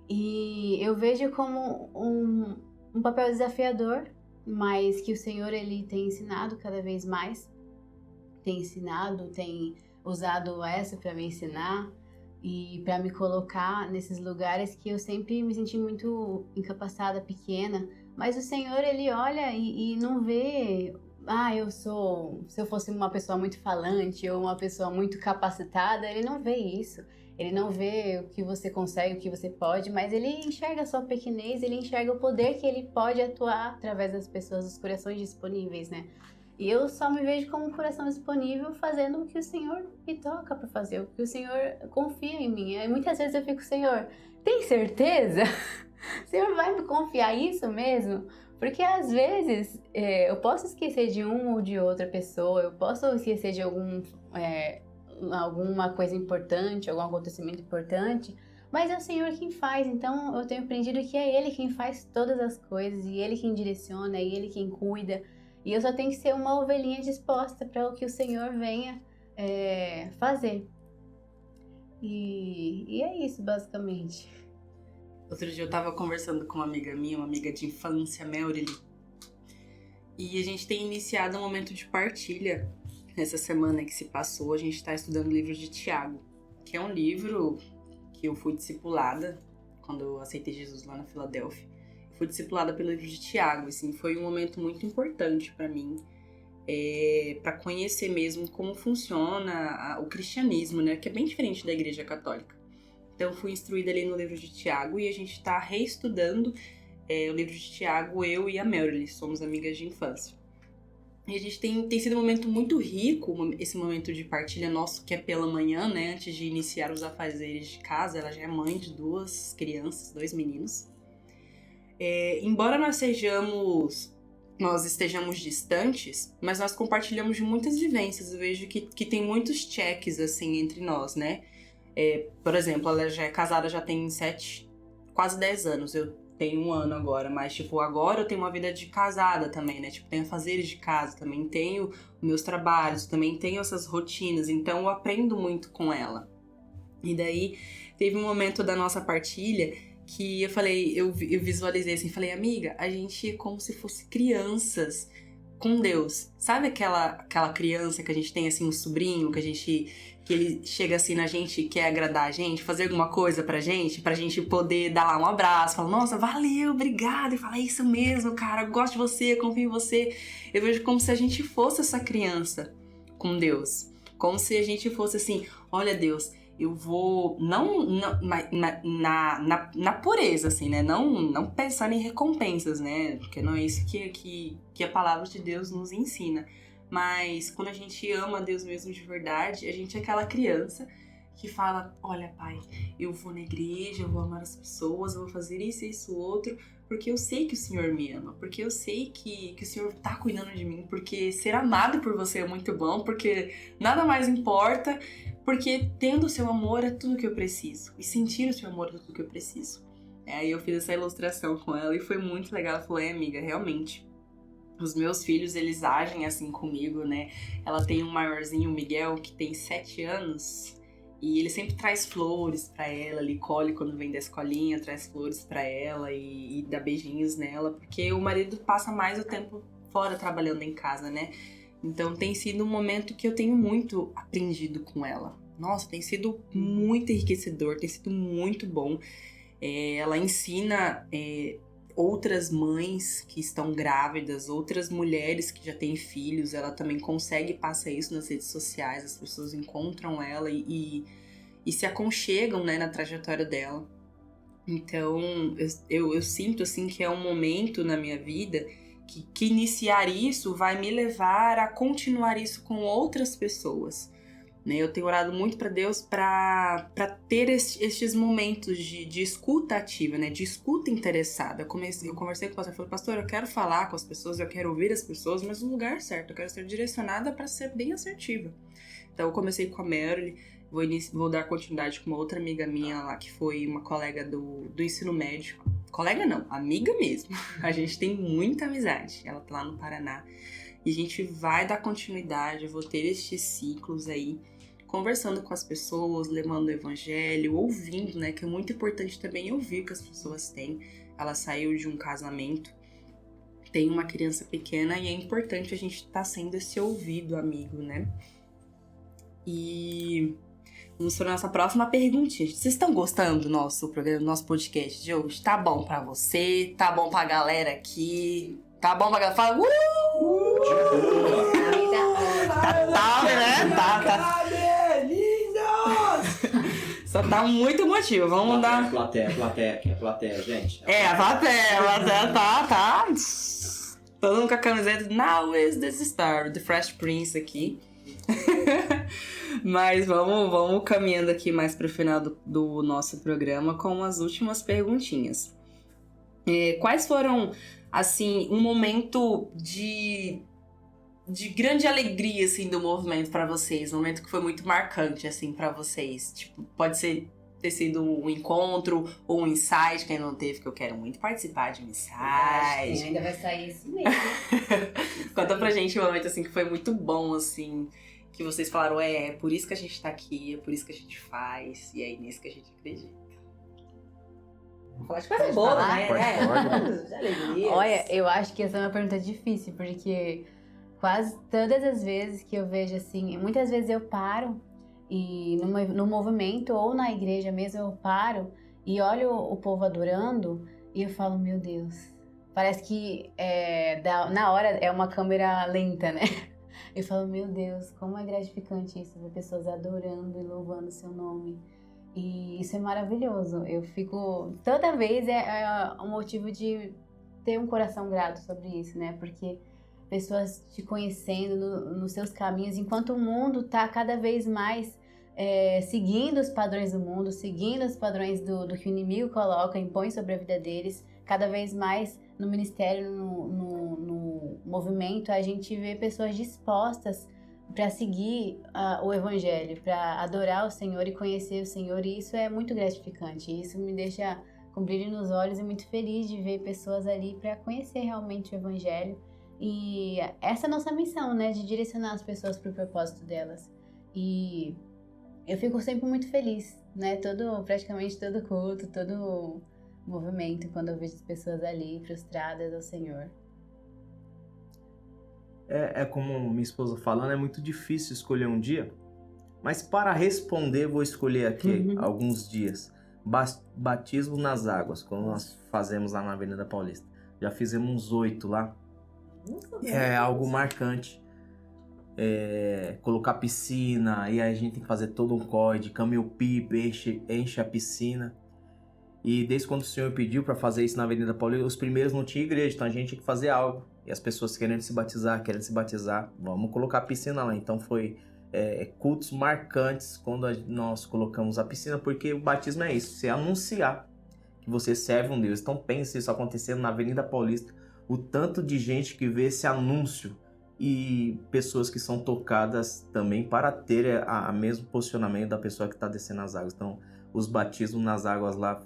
E eu vejo como um papel desafiador, mas que o Senhor Ele tem ensinado cada vez mais. Tem usado essa para me ensinar e para me colocar nesses lugares que eu sempre me senti muito incapacitada, pequena. Mas o Senhor, Ele olha e não vê... se eu fosse uma pessoa muito falante ou uma pessoa muito capacitada, Ele não vê isso. Ele não vê o que você consegue, o que você pode, mas Ele enxerga a sua pequenez, Ele enxerga o poder que Ele pode atuar através das pessoas, dos corações disponíveis, né? E eu só me vejo como um coração disponível fazendo o que o Senhor me toca para fazer, o que o Senhor confia em mim. E muitas vezes eu fico, Senhor, tem certeza? O Senhor vai me confiar isso mesmo? Porque às vezes eu posso esquecer de uma ou de outra pessoa, eu posso esquecer de alguma coisa importante, algum acontecimento importante, mas é o Senhor quem faz. Então eu tenho aprendido que é Ele quem faz todas as coisas, e Ele quem direciona, e Ele quem cuida, e eu só tenho que ser uma ovelhinha disposta para o que o Senhor venha fazer. E é isso, basicamente. Outro dia eu tava conversando com uma amiga minha, uma amiga de infância, Melrily, e a gente tem iniciado um momento de partilha nessa semana que se passou. A gente tá estudando o livro de Tiago, que é um livro que eu fui discipulada quando eu aceitei Jesus lá na Filadélfia. Eu fui discipulada pelo livro de Tiago, assim, foi um momento muito importante pra mim, para conhecer mesmo como funciona o cristianismo, né, que é bem diferente da Igreja Católica. Então, fui instruída ali no livro de Tiago e a gente está reestudando o livro de Tiago, eu e a Melrily, somos amigas de infância. E a gente tem sido um momento muito rico, esse momento de partilha nosso, que é pela manhã, né, antes de iniciar os afazeres de casa. Ela já é mãe de 2 crianças, 2 meninos. Embora nós estejamos distantes, mas nós compartilhamos de muitas vivências. Eu vejo que tem muitos cheques, assim, entre nós, né? Por exemplo, ela já é casada, já tem quase 10 anos. Eu tenho 1 ano agora, mas, tipo, agora eu tenho uma vida de casada também, né? Tipo, tenho afazeres de casa, também tenho meus trabalhos, também tenho essas rotinas. Então, eu aprendo muito com ela. E daí, teve um momento da nossa partilha que eu falei, eu visualizei assim, falei, amiga, a gente é como se fosse crianças com Deus. Sabe aquela criança que a gente tem, assim, um sobrinho, que ele chega assim na gente e quer agradar a gente, fazer alguma coisa pra gente poder dar lá um abraço, falar, nossa, valeu, obrigado, e falar, é isso mesmo, cara, eu gosto de você, confio em você. Eu vejo como se a gente fosse essa criança com Deus, como se a gente fosse assim, olha, Deus, eu vou, não na pureza, assim, né, não pensando em recompensas, né, porque não é isso que a palavra de Deus nos ensina. Mas quando a gente ama Deus mesmo de verdade, a gente é aquela criança que fala, olha, pai, eu vou na igreja, eu vou amar as pessoas, eu vou fazer isso, isso, outro, porque eu sei que o Senhor me ama, porque eu sei que o Senhor tá cuidando de mim, porque ser amado por você é muito bom, porque nada mais importa, porque tendo o seu amor é tudo que eu preciso, e sentir o seu amor é tudo que eu preciso. Aí eu fiz essa ilustração com ela e foi muito legal. Ela falou, amiga, realmente, os meus filhos, eles agem assim comigo, né? Ela tem um maiorzinho, o Miguel, que tem 7 anos. E ele sempre traz flores pra ela. Ele colhe quando vem da escolinha, traz flores pra ela e dá beijinhos nela. Porque o marido passa mais o tempo fora trabalhando em casa, né? Então tem sido um momento que eu tenho muito aprendido com ela. Nossa, tem sido muito enriquecedor, tem sido muito bom. Ela ensina... outras mães que estão grávidas, outras mulheres que já têm filhos, ela também consegue passar isso nas redes sociais, as pessoas encontram ela e se aconchegam, né, na trajetória dela. Então, eu sinto, assim, que é um momento na minha vida que iniciar isso vai me levar a continuar isso com outras pessoas. Eu tenho orado muito para Deus para ter estes momentos de escuta ativa, né? De escuta interessada. Eu conversei com o pastor, falei, pastor, eu quero falar com as pessoas, eu quero ouvir as pessoas, mas no lugar certo, eu quero ser direcionada para ser bem assertiva. Então eu comecei com a Melrily, vou dar continuidade com uma outra amiga minha lá, que foi uma colega do ensino médio. Colega não, amiga mesmo. A gente tem muita amizade, ela tá lá no Paraná. E a gente vai dar continuidade, eu vou ter estes ciclos aí, conversando com as pessoas, levando o evangelho, ouvindo, né? Que é muito importante também ouvir o que as pessoas têm. Ela saiu de um casamento, tem uma criança pequena e é importante a gente estar sendo esse ouvido amigo, né? E vamos para a nossa próxima perguntinha. Vocês estão gostando do nosso programa, do nosso podcast de hoje? Tá bom pra você? Tá bom pra galera aqui? Tá bom pra galera? Fala, Tá, né? Tá. Só tá muito emotivo. Vamos dar. Plateia, gente. A plateia tá. Todo mundo com a camiseta Now is this star, The Fresh Prince aqui. Mas vamos caminhando aqui mais pro final do nosso programa com as últimas perguntinhas. Quais foram, assim, um momento de grande alegria, assim, do movimento pra vocês? Um momento que foi muito marcante, assim, pra vocês. Tipo, pode ter sido um encontro ou um insight que ainda não teve, que eu quero muito participar de um insight. Ainda vai sair isso mesmo. Conta pra gente um momento, assim, que foi muito bom, assim, que vocês falaram, é por isso que a gente tá aqui, é por isso que a gente faz, e é nisso que a gente acredita? Vou falar de coisa Pode boa, falar? né? De alegria. Olha, eu acho que essa é uma pergunta difícil, porque quase todas as vezes que eu vejo assim, muitas vezes eu paro e no movimento ou na igreja mesmo eu paro e olho o povo adorando e eu falo, meu Deus, parece que na hora é uma câmera lenta, né? Eu falo, meu Deus, como é gratificante isso, ver pessoas adorando e louvando o seu nome. E isso é maravilhoso. Eu fico... Toda vez é um motivo de ter um coração grato sobre isso, né? Porque pessoas te conhecendo nos seus caminhos, enquanto o mundo tá cada vez mais seguindo os padrões do mundo, seguindo os padrões do que o inimigo coloca, impõe sobre a vida deles, cada vez mais no ministério, no movimento, a gente vê pessoas dispostas para seguir o evangelho, para adorar o Senhor e conhecer o Senhor, e isso é muito gratificante. Isso me deixa com brilho nos olhos e muito feliz de ver pessoas ali para conhecer realmente o evangelho. E essa é a nossa missão, né, de direcionar as pessoas para o propósito delas. E eu fico sempre muito feliz, né, praticamente todo culto, todo movimento, quando eu vejo as pessoas ali prostradas ao Senhor. É como minha esposa falando, é muito difícil escolher um dia, mas para responder vou escolher aqui alguns dias. Batismo nas águas, como nós fazemos lá na Avenida Paulista. Já fizemos uns 8 lá. É algo marcante. Colocar piscina, e aí a gente tem que fazer todo um corre, caminhão pipa, enche a piscina. E desde quando o Senhor pediu para fazer isso na Avenida Paulista, os primeiros não tinha igreja, então a gente tinha que fazer algo. E as pessoas querendo se batizar, vamos colocar a piscina lá. Então foi cultos marcantes quando nós colocamos a piscina, porque o batismo é isso, você anunciar que você serve um Deus. Então pense isso acontecendo na Avenida Paulista, o tanto de gente que vê esse anúncio e pessoas que são tocadas também para ter o mesmo posicionamento da pessoa que está descendo as águas. Então os batismos nas águas lá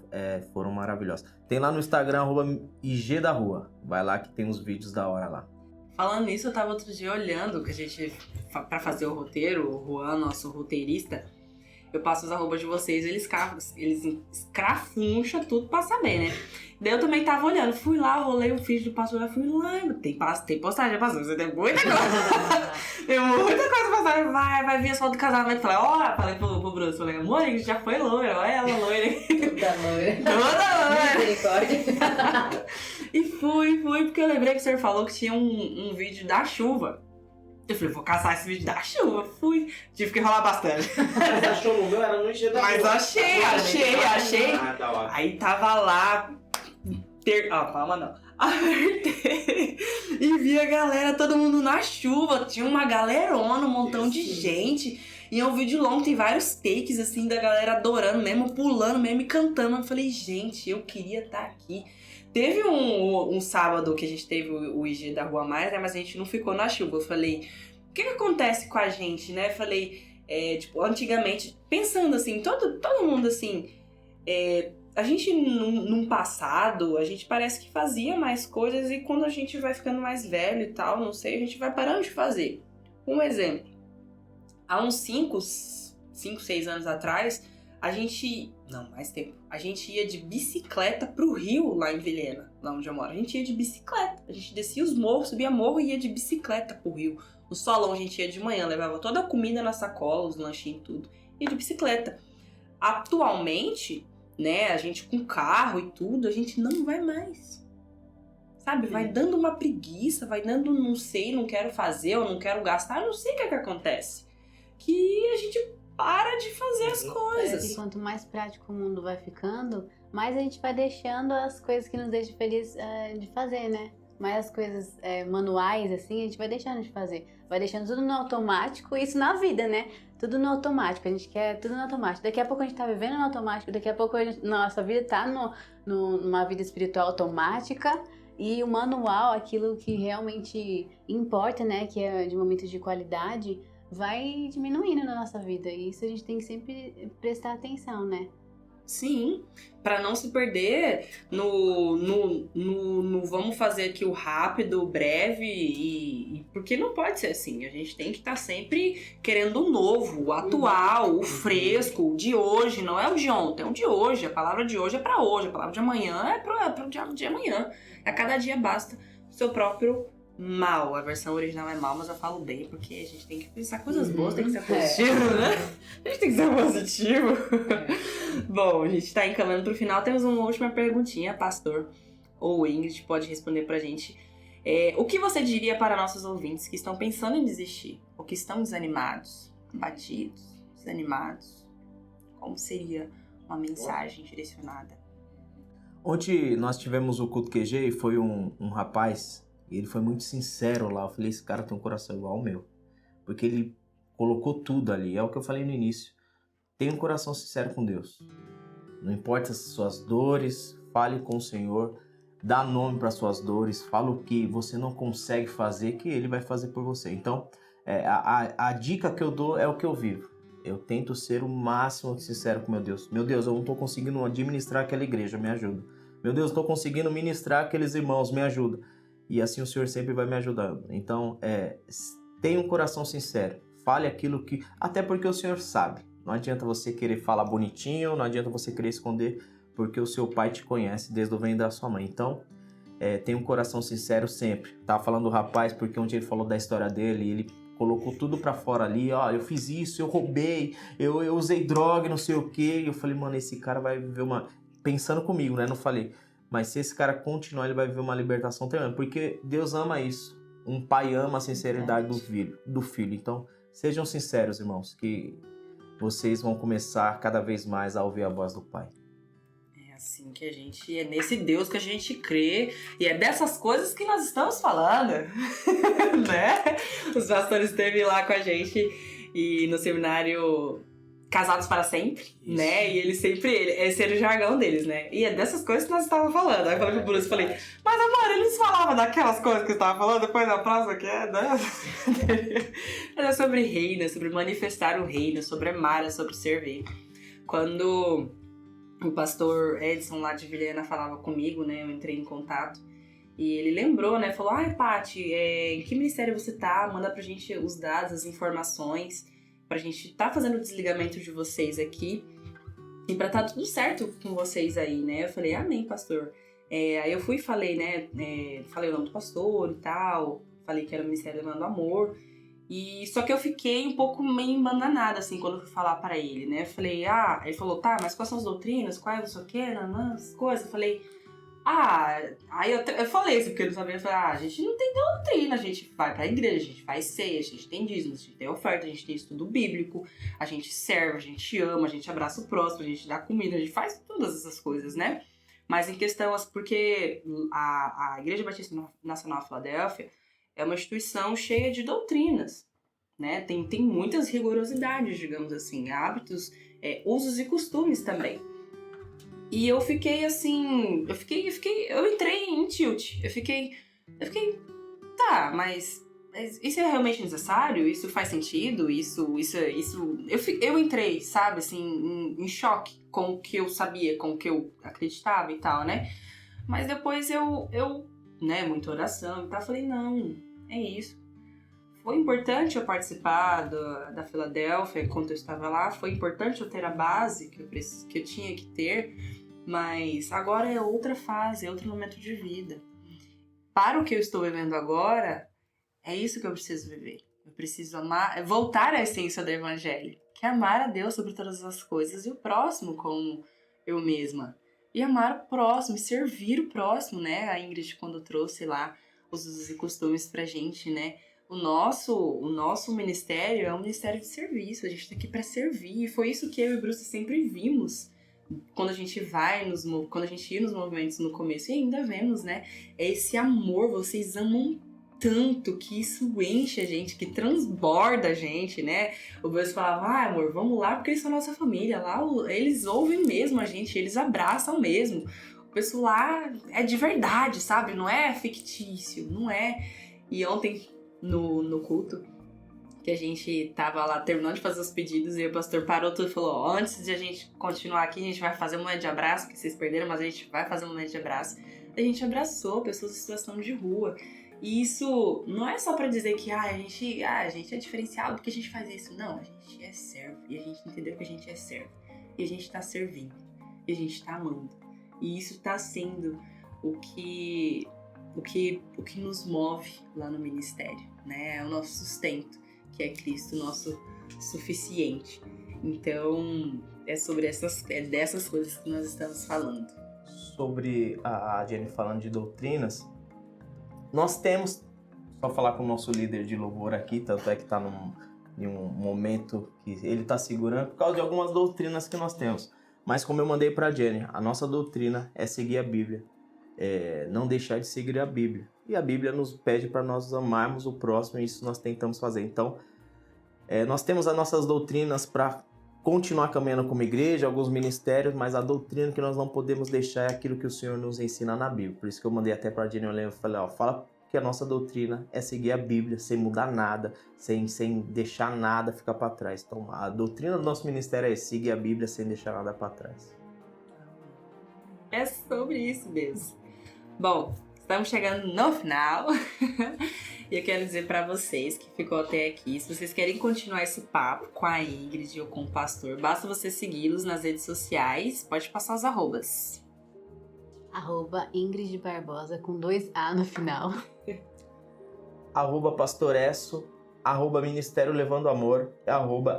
foram maravilhosos. Tem lá no Instagram, @IG da Rua. Vai lá que tem os vídeos da hora lá. Falando nisso, eu tava outro dia olhando que a gente, pra fazer o roteiro, o Juan, nosso roteirista, eu passo os arrobas de vocês, eles escrafuncham tudo pra saber, né? Daí eu também tava olhando, fui lá, rolei o feed do pastor, fui lá, tem postagem, pastor, você tem muita coisa. Tem muita coisa passando, vai vir as fotos do casamento. Falei pro Bruno, falei, amor, a gente já foi loira, olha ela loira. Toda loira. Misericórdia. E fui, porque eu lembrei que o senhor falou que tinha um vídeo da chuva. Eu falei, vou caçar esse vídeo da chuva. Fui, tive que enrolar bastante. Mas achou no meu, era no IG da Rua. Mas achei. Aí tava lá, calma não. Apertei e vi a galera, todo mundo na chuva. Tinha uma galerona, um montão de gente. E é um vídeo longo, tem vários takes assim da galera adorando mesmo, pulando mesmo e cantando. Eu falei, gente, eu queria estar aqui. Teve um sábado que a gente teve o IG da Rua Mais, né? Mas a gente não ficou na chuva. Eu falei, o que acontece com a gente, né? Falei, antigamente, pensando assim, todo mundo assim, a gente num passado, a gente parece que fazia mais coisas e quando a gente vai ficando mais velho e tal, não sei, a gente vai parando de fazer. Um exemplo, há uns 5, 6 anos atrás, mais tempo, a gente ia de bicicleta pro Rio, lá em Vilhena, lá onde eu moro. A gente ia de bicicleta, a gente descia os morros, subia morro e ia de bicicleta pro Rio. No solão a gente ia de manhã, levava toda a comida na sacola, os lanchinhos e tudo, ia de bicicleta. Atualmente, né, a gente com carro e tudo, a gente não vai mais. Sabe, vai dando uma preguiça, vai dando não sei, não quero fazer, ou não quero gastar, não sei o que acontece. Que a gente para de fazer as coisas. E quanto mais prático o mundo vai ficando, mais a gente vai deixando as coisas que nos deixam felizes de fazer, né? Mais as coisas manuais, assim, a gente vai deixando de fazer. Vai deixando tudo no automático, isso na vida, né? Tudo no automático, a gente quer tudo no automático. Daqui a pouco a gente tá vivendo no automático, daqui a pouco nossa vida tá numa vida espiritual automática. E o manual, aquilo que realmente importa, né? Que é de momentos de qualidade, vai diminuindo na nossa vida. E isso a gente tem que sempre prestar atenção, né? Sim, para não se perder no vamos fazer aqui o rápido, o breve, e porque não pode ser assim. A gente tem que estar sempre querendo o novo, o atual, o fresco, o de hoje, não é o de ontem, é o de hoje. A palavra de hoje é para hoje, a palavra de amanhã é para o dia de amanhã. A cada dia basta o seu próprio mal. A versão original é mal, mas eu falo bem, porque a gente tem que pensar coisas boas, tem que ser positivo, né? A gente tem que ser positivo. Bom, a gente tá encaminhando pro final. Temos uma última perguntinha, pastor ou Ingrid pode responder pra gente. O que você diria para nossos ouvintes que estão pensando em desistir? Ou que estão desanimados, abatidos, desanimados? Como seria uma mensagem direcionada? Ontem nós tivemos o culto QG e foi um rapaz, e ele foi muito sincero lá. Eu falei, esse cara tem um coração igual ao meu. Porque ele colocou tudo ali. É o que eu falei no início. Tenha um coração sincero com Deus. Não importa as suas dores, fale com o Senhor. Dá nome para suas dores. Fala o que você não consegue fazer, que Ele vai fazer por você. Então, a dica que eu dou é o que eu vivo. Eu tento ser o máximo sincero com meu Deus. Meu Deus, eu não estou conseguindo administrar aquela igreja, me ajuda. Meu Deus, eu estou conseguindo ministrar aqueles irmãos, me ajuda. E assim o Senhor sempre vai me ajudando. Então, tenha um coração sincero. Fale aquilo que... Até porque o Senhor sabe. Não adianta você querer falar bonitinho, não adianta você querer esconder, porque o seu pai te conhece desde o ventre da sua mãe. Então, tenha um coração sincero sempre. Tava falando do rapaz, porque onde ele falou da história dele, ele colocou tudo pra fora ali. Ó, eu fiz isso, eu roubei, eu usei droga, não sei o quê. E eu falei, mano, esse cara vai viver uma... Pensando comigo, né? Não falei... Mas se esse cara continuar, ele vai viver uma libertação tremenda. Porque Deus ama isso. Um pai ama a sinceridade do filho. Então, sejam sinceros, irmãos, que vocês vão começar cada vez mais a ouvir a voz do Pai. É assim que a gente... É nesse Deus que a gente crê. E é dessas coisas que nós estamos falando. Né? Os pastores esteve lá com a gente e no seminário... Casados para sempre, isso. Né? E eles sempre... Esse era o jargão deles, né? E é dessas coisas que nós estávamos falando. Aí eu falei pro Bruce, falei... Mas, amor, eles falavam daquelas coisas que você estava falando depois da próxima, que é... Né? Era sobre reino, sobre manifestar o reino, sobre amar, sobre servir. Quando o pastor Edson, lá de Vilhena, falava comigo, né? Eu entrei em contato. E ele lembrou, né? Falou, ai, Paty, em que ministério você tá? Manda pra gente os dados, as informações... pra gente tá fazendo o desligamento de vocês aqui e pra tá tudo certo com vocês aí, né? Eu falei, amém, pastor. Aí eu fui e falei, né? Falei o nome do pastor e tal, falei que era o Ministério Levando Amor. E só que eu fiquei um pouco meio embananada, assim, quando eu fui falar pra ele, né? Eu falei, ele falou, tá, mas quais são as doutrinas? Quais não sei o quê, as coisas? Eu falei... aí eu falei assim, porque eu não sabia, eu falei, a gente não tem doutrina, a gente vai pra igreja, a gente faz ceia, a gente tem dízimo, a gente tem oferta, a gente tem estudo bíblico, a gente serve, a gente ama, a gente abraça o próximo, a gente dá comida, a gente faz todas essas coisas, né? Mas em questão, porque a Igreja Batista Nacional Filadélfia é uma instituição cheia de doutrinas, né? Tem muitas rigorosidades, digamos assim, hábitos, usos e costumes também. E eu fiquei assim, eu entrei em tilt, eu fiquei, tá, mas isso é realmente necessário? Isso faz sentido? Eu entrei, sabe, assim, em choque com o que eu sabia, com o que eu acreditava e tal, né? Mas depois eu né, muita oração e tal, falei, não, é isso. Foi importante eu participar da Filadélfia enquanto eu estava lá, foi importante eu ter a base que eu tinha que ter, mas agora é outra fase, é outro momento de vida. Para o que eu estou vivendo agora, é isso que eu preciso viver. Eu preciso amar, voltar à essência do Evangelho, que é amar a Deus sobre todas as coisas e o próximo como eu mesma. E amar o próximo, e servir o próximo, né? A Ingrid, quando trouxe lá os usos e costumes pra gente, né? O nosso ministério é um ministério de serviço, a gente tá aqui para servir, e foi isso que eu e o Bruce sempre vimos quando a gente quando a gente ia nos movimentos no começo, e ainda vemos, né? É esse amor, vocês amam tanto que isso enche a gente, que transborda a gente, né? O Bruce falava, amor, vamos lá porque eles são nossa família, lá eles ouvem mesmo a gente, eles abraçam mesmo. O pessoal lá é de verdade, sabe? Não é fictício, não é. E ontem no culto, que a gente tava lá terminando de fazer os pedidos e o pastor parou tudo e falou: ó, antes de a gente continuar aqui, a gente vai fazer um momento de abraço, que vocês perderam, mas a gente vai fazer um momento de abraço. A gente abraçou pessoas em situação de rua. E isso não é só pra dizer que a gente é diferenciado porque a gente faz isso. Não, a gente é servo. E a gente entendeu que a gente é servo. E a gente tá servindo. E a gente tá amando. E isso tá sendo o que nos move lá no ministério, né? É o nosso sustento, que é Cristo, nosso suficiente. Então, é dessas coisas que nós estamos falando. Sobre a Jenny falando de doutrinas, nós temos, só falar com o nosso líder de louvor aqui, tanto é que está em um momento que ele está segurando por causa de algumas doutrinas que nós temos. Mas como eu mandei para a Jenny, a nossa doutrina é seguir a Bíblia, não deixar de seguir a Bíblia. E a Bíblia nos pede para nós amarmos o próximo, e isso nós tentamos fazer. Então, nós temos as nossas doutrinas para continuar caminhando como igreja, alguns ministérios, mas a doutrina que nós não podemos deixar é aquilo que o Senhor nos ensina na Bíblia. Por isso que eu mandei até para a Jenny, eu falei, fala que a nossa doutrina é seguir a Bíblia, sem mudar nada, sem deixar nada ficar para trás. Então, a doutrina do nosso ministério é seguir a Bíblia sem deixar nada para trás. É sobre isso mesmo. Bom, estamos chegando no final. E eu quero dizer para vocês que ficou até aqui, se vocês querem continuar esse papo com a Ingrid ou com o pastor, basta você segui-los nas redes sociais. Pode passar os arrobas. @Ingrid Barbosa com 2A no final. @pastoresso, @ministério levando amor,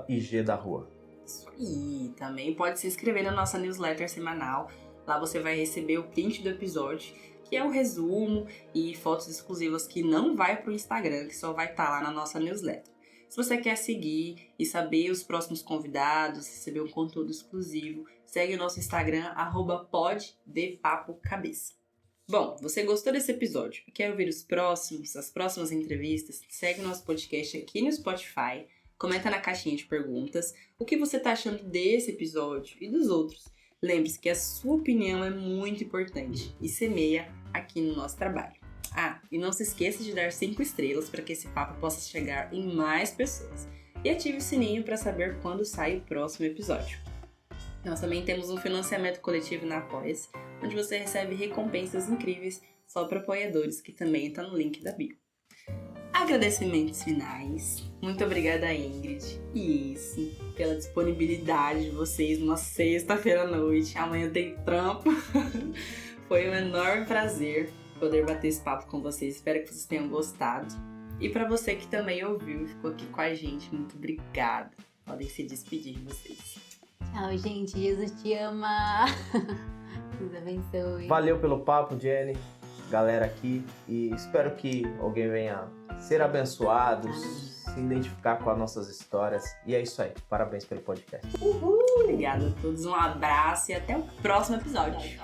@IG da rua. Isso aí. Também pode se inscrever na nossa newsletter semanal. Lá você vai receber o print do episódio, que é o resumo e fotos exclusivas que não vai pro Instagram, que só vai estar lá na nossa newsletter. Se você quer seguir e saber os próximos convidados, receber um conteúdo exclusivo, segue o nosso Instagram, @poddepapocabeça. Bom, você gostou desse episódio e quer ouvir as próximas entrevistas? Segue o nosso podcast aqui no Spotify, comenta na caixinha de perguntas o que você tá achando desse episódio e dos outros. Lembre-se que a sua opinião é muito importante e semeia aqui no nosso trabalho. E não se esqueça de dar 5 estrelas para que esse papo possa chegar em mais pessoas. E ative o sininho para saber quando sai o próximo episódio. Nós também temos um financiamento coletivo na Apoia-se, onde você recebe recompensas incríveis só para apoiadores, que também está no link da bio. Agradecimentos finais. Muito obrigada, Ingrid e Isi, pela disponibilidade de vocês numa sexta-feira à noite. Amanhã tem trampo. Foi um enorme prazer poder bater esse papo com vocês. Espero que vocês tenham gostado. E para você que também ouviu e ficou aqui com a gente, muito obrigada. Podem se despedir de vocês. Tchau, gente. Jesus te ama. Deus abençoe. Valeu pelo papo, Jenny, galera aqui. E espero que alguém venha ser abençoado, se identificar com as nossas histórias. E é isso aí. Parabéns pelo podcast. Obrigada a todos. Um abraço e até o próximo episódio.